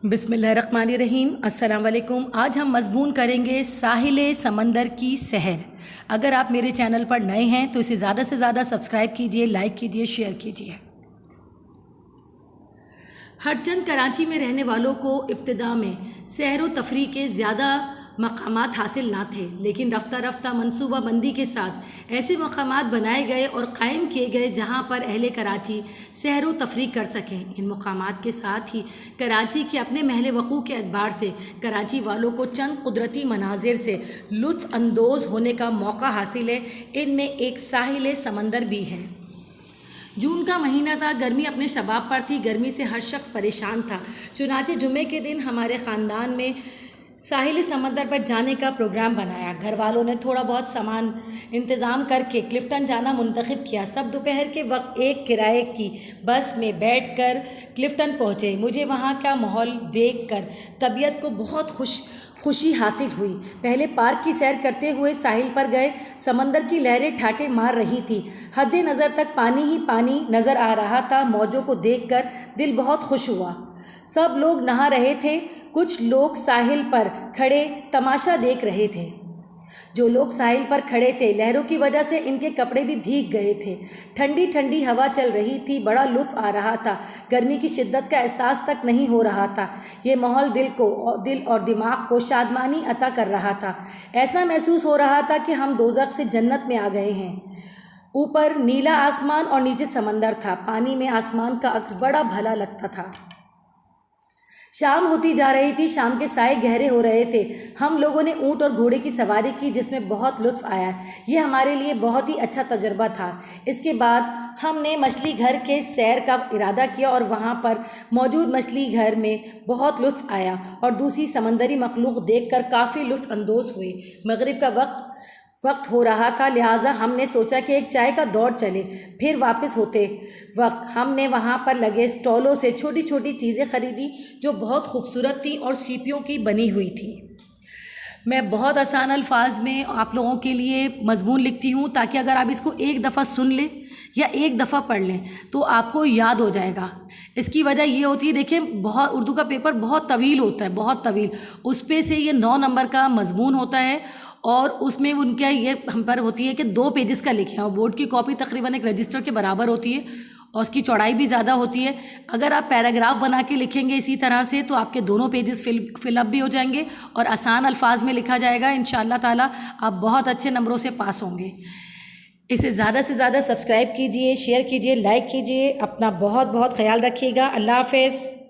बिस्मिल्लाहिर्रहमानिर्रहीम। अस्सलाम वालेकुम। आज हम मज़मून करेंगे साहिल समंदर की सहर। अगर आप मेरे चैनल पर नए हैं तो इसे ज़्यादा से ज़्यादा सब्सक्राइब कीजिए, लाइक कीजिए, शेयर कीजिए। हरचंद कराची में रहने वालों को इब्तिदा में सैर व तफरीह के ज़्यादा मकामात हासिल ना थे, लेकिन रफ्ता रफ्ता मनसूबा बंदी के साथ ऐसे मकामात बनाए गए और क़ायम किए गए जहाँ पर अहले कराची सैर व तफरीह कर सकें। इन मकामात के साथ ही कराची के अपने महल वक़ू के एतबार से कराची वालों को चंद कुदरती मनाजिर से लुत्फ़ अंदोज़ होने का मौका हासिल है। इनमें एक साहिल समंदर भी है। जून का महीना था, गर्मी अपने शबाब पर थी, गर्मी से हर शख्स परेशान था। चुनाचे जुमे के दिन हमारे ख़ानदान में साहिल समंदर पर जाने का प्रोग्राम बनाया। घर वालों ने थोड़ा बहुत सामान इंतज़ाम करके क्लिफ्टन जाना मुंतखब किया। सब दोपहर के वक्त एक किराए की बस में बैठकर क्लिफ्टन पहुँचे। मुझे वहाँ का माहौल देखकर तबीयत को बहुत खुशी हासिल हुई। पहले पार्क की सैर करते हुए साहिल पर गए। समंदर की लहरें ठाटे मार रही थी, हद नज़र तक पानी ही पानी नज़र आ रहा था। मौजों को देखकर दिल बहुत खुश हुआ। सब लोग नहा रहे थे, कुछ लोग साहिल पर खड़े तमाशा देख रहे थे। जो लोग साहिल पर खड़े थे, लहरों की वजह से इनके कपड़े भी भीग गए थे। ठंडी ठंडी हवा चल रही थी, बड़ा लुत्फ़ आ रहा था। गर्मी की शिद्दत का एहसास तक नहीं हो रहा था। ये माहौल दिल और दिमाग को शादमानी अता कर रहा था। ऐसा महसूस हो रहा था कि हम दोज़ख से जन्नत में आ गए हैं। ऊपर नीला आसमान और नीचे समंदर था। पानी में आसमान का अक्स बड़ा भला लगता था। शाम होती जा रही थी, शाम के साए गहरे हो रहे थे। हम लोगों ने ऊँट और घोड़े की सवारी की, जिसमें बहुत लुत्फ़ आया। ये हमारे लिए बहुत ही अच्छा तजुर्बा था। इसके बाद हमने मछली घर के सैर का इरादा किया और वहाँ पर मौजूद मछली घर में बहुत लुत्फ़ आया और दूसरी समंदरी मखलूक देखकर काफ़ी लुत्फ़ अंदोज़ हुए। मगरिब का वक्त हो रहा था, लिहाजा हमने सोचा कि एक चाय का दौर चले। फिर वापस होते वक्त हमने वहाँ पर लगे स्टॉलों से छोटी छोटी चीज़ें ख़रीदी जो बहुत खूबसूरत थी और सीपियों की बनी हुई थी। मैं बहुत आसान अल्फाज में आप लोगों के लिए मज़मून लिखती हूँ ताकि अगर आप इसको एक दफ़ा सुन लें या एक दफ़ा पढ़ लें तो आपको याद हो जाएगा। इसकी वजह ये होती है, देखिए बहुत उर्दू का पेपर बहुत तवील होता है, बहुत तवील। उस पे से ये 9 नंबर का मज़मून होता है और उसमें उनका ये हम पर होती है कि 2 पेजेस का लिखें और बोर्ड की कॉपी तकरीबन एक रजिस्टर के बराबर होती है और उसकी चौड़ाई भी ज़्यादा होती है। अगर आप पैराग्राफ बना के लिखेंगे इसी तरह से तो आपके दोनों पेजेस फिलअप भी हो जाएंगे और आसान अल्फाज में लिखा जाएगा। इंशाअल्लाह ताला आप बहुत अच्छे नंबरों से पास होंगे। इसे ज़्यादा से ज़्यादा सब्सक्राइब कीजिए, शेयर कीजिए, लाइक कीजिए। अपना बहुत बहुत ख्याल रखिएगा। अल्लाह हाफ़िज़।